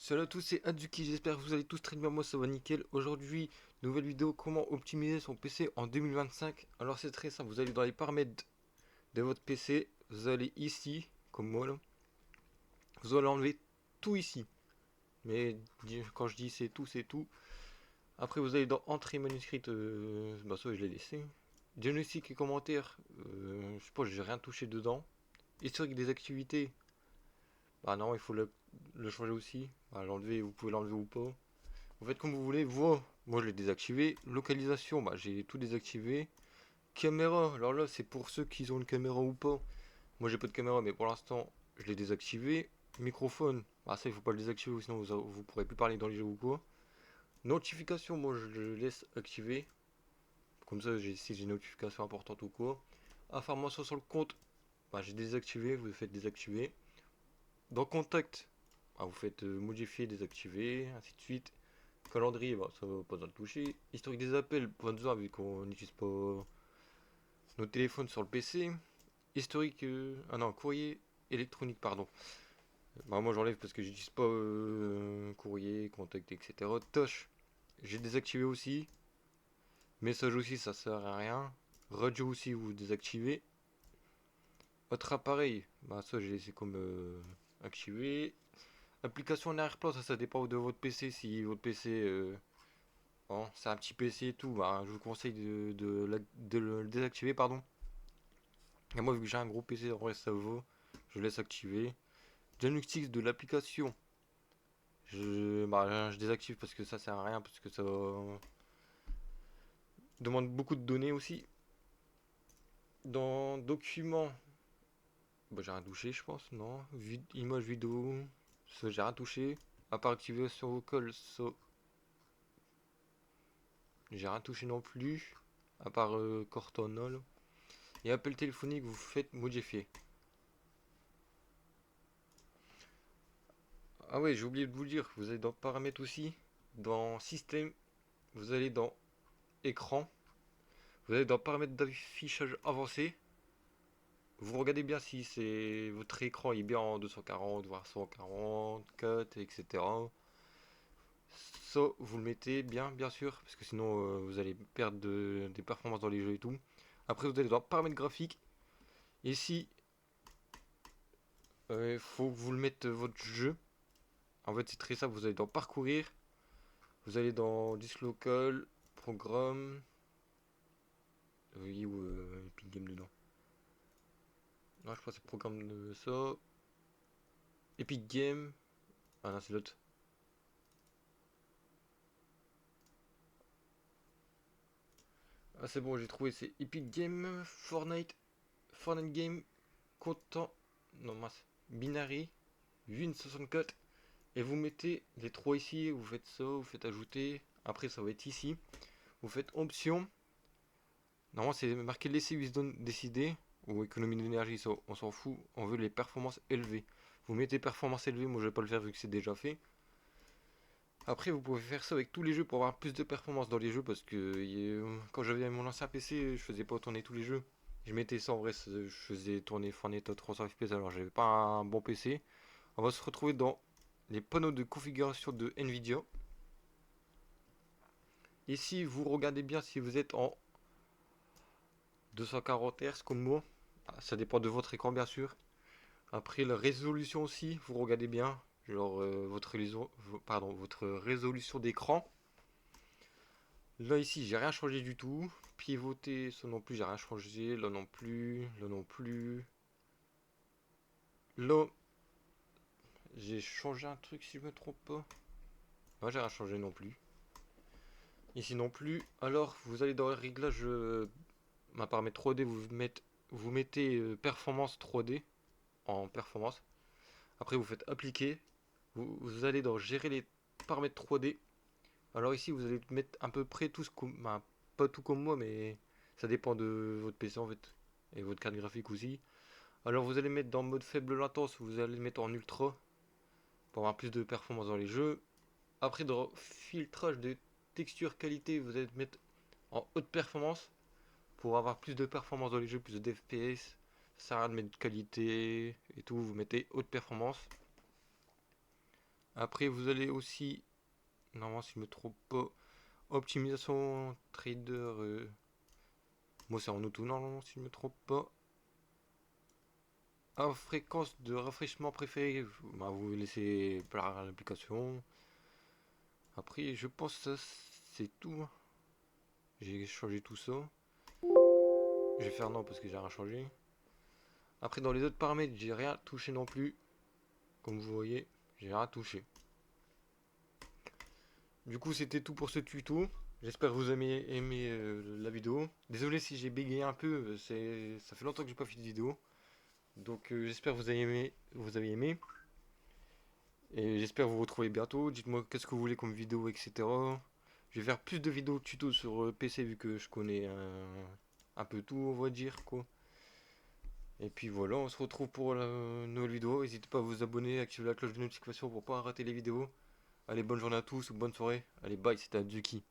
Salut à tous, c'est Adzuki, j'espère que vous allez tous très bien, moi ça va nickel. Aujourd'hui, nouvelle vidéo, comment optimiser son PC en 2025. Alors c'est très simple, vous allez dans les paramètres de votre PC, vous allez ici, comme moi là, vous allez enlever tout ici. Mais quand je dis c'est tout. Après vous allez dans entrée manuscrite, bah ça je l'ai laissé. Diagnostic et commentaires, je sais pas, j'ai rien touché dedans. Historique des activités, bah non, il faut le changer aussi. Bah, l'enlever, vous pouvez l'enlever ou pas. Vous faites comme vous voulez. Moi je l'ai désactivé. Localisation, bah j'ai tout désactivé. Caméra, alors là c'est pour ceux qui ont une caméra ou pas. Moi j'ai pas de caméra, mais pour l'instant je l'ai désactivé. Microphone, bah ça il faut pas le désactiver, sinon vous pourrez plus parler dans les jeux ou quoi. Notification, moi je le laisse activer. Comme ça si j'ai une notification importante ou quoi. Information sur le compte, bah j'ai désactivé, vous le faites désactiver. Dans contact, bah, vous faites modifier, désactiver, ainsi de suite. Calendrier, bah, ça va pas besoin de toucher. Historique des appels, pas besoin vu qu'on n'utilise pas nos téléphones sur le PC. Historique, ah non, courrier électronique, pardon. Bah, moi j'enlève parce que j'utilise pas courrier, contact, etc. Touch, j'ai désactivé aussi. Message aussi, ça sert à rien. Radio aussi, vous désactivez. Autre appareil, bah ça j'ai laissé comme activé. Application en arrière-plan, ça dépend de votre PC. Si votre PC bon, c'est un petit PC et tout, bah, je vous conseille de le désactiver, pardon. Et moi, vu que j'ai un gros PC, en vrai, ça vaut. Je laisse activer. Diagnostic de l'application. Je désactive parce que ça sert à rien, parce que ça demande beaucoup de données aussi. Dans documents, bah, j'ai rien touché, je pense, non. Image vidéo, ça, j'ai rien touché. À part activation vocale, ça, j'ai rien touché non plus. À part Cortana, là. Et appel téléphonique, vous faites modifier. Ah ouais, j'ai oublié de vous le dire, vous allez dans paramètres aussi, dans système, vous allez dans écran, vous allez dans paramètres d'affichage avancé, vous regardez bien si c'est votre écran est bien en 240, voire 140, 4, etc. Ça, vous le mettez bien sûr, parce que sinon vous allez perdre des performances dans les jeux et tout. Après, vous allez dans paramètres graphiques. Ici, il faut que vous le mettez votre jeu. En fait, c'est très simple, vous allez dans parcourir, vous allez dans disque local, programme, oui, ou Epic Game dedans. Non, je crois que c'est programme de ça. Epic Game. Ah non, c'est l'autre. Ah, c'est bon, j'ai trouvé. C'est Epic Game, Fortnite Game, Content. Non, mince. Binary, Win64. Et vous mettez les trois ici. Vous faites ça, vous faites ajouter. Après, ça va être ici. Vous faites option. Normalement, c'est marqué laisser Wisdom décider. Ou économie d'énergie, ça, on s'en fout. On veut les performances élevées. Vous mettez performances élevées. Moi, je vais pas le faire vu que c'est déjà fait. Après, vous pouvez faire ça avec tous les jeux pour avoir plus de performance dans les jeux parce que quand j'avais mon ancien PC, je faisais pas tourner tous les jeux. Je mettais ça en vrai, je faisais tourner Fortnite à 300 FPS alors j'avais pas un bon PC. On va se retrouver dans les panneaux de configuration de Nvidia. Ici, vous regardez bien si vous êtes en 240 Hz comme moi. Ah, ça dépend de votre écran bien sûr. Après, la résolution aussi, vous regardez bien. Genre votre résolution d'écran. Là ici j'ai rien changé du tout. Pivoter, ça non plus j'ai rien changé. Là non plus. Là non plus. Là j'ai changé un truc si je me trompe pas. Ouais j'ai rien changé non plus. Ici non plus. Alors vous allez dans les réglages ma paramètre 3D vous mettez performance 3D en performance. Après vous faites appliquer. Vous allez dans gérer les paramètres 3D. Alors ici vous allez mettre à peu près tout ce que. Bah, pas tout comme moi mais ça dépend de votre PC en fait. Et votre carte graphique aussi. Alors vous allez mettre dans mode faible latence, vous allez le mettre en ultra pour avoir plus de performance dans les jeux. Après dans filtrage de texture qualité, vous allez le mettre en haute performance pour avoir plus de performance dans les jeux, plus de FPS. Ça sert à rien de mettre qualité et tout, vous mettez haute performance. Après, vous allez aussi, normalement, si je me trompe pas, optimisation trader. Moi, c'est en auto, normalement, si je me trompe pas. Ah, fréquence de rafraîchissement préférée. Bah, vous laissez par l'application. Après, je pense que ça, c'est tout. J'ai changé tout ça. Je vais faire non parce que j'ai rien changé. Après, dans les autres paramètres, j'ai rien touché non plus. Comme vous voyez, j'ai rien touché. Du coup, c'était tout pour ce tuto. J'espère que vous avez aimé la vidéo. Désolé si j'ai bégayé un peu, ça fait longtemps que j'ai pas fait de vidéo. Donc j'espère que vous avez aimé, Et j'espère vous retrouver bientôt. Dites-moi qu'est-ce que vous voulez comme vidéo, etc. Je vais faire plus de vidéos tuto sur PC vu que je connais un peu tout, on va dire quoi. Et puis voilà, on se retrouve pour la nouvelle vidéo. N'hésitez pas à vous abonner, activer la cloche de notification pour pas rater les vidéos. Allez, bonne journée à tous ou bonne soirée. Allez, bye, c'était Azuki.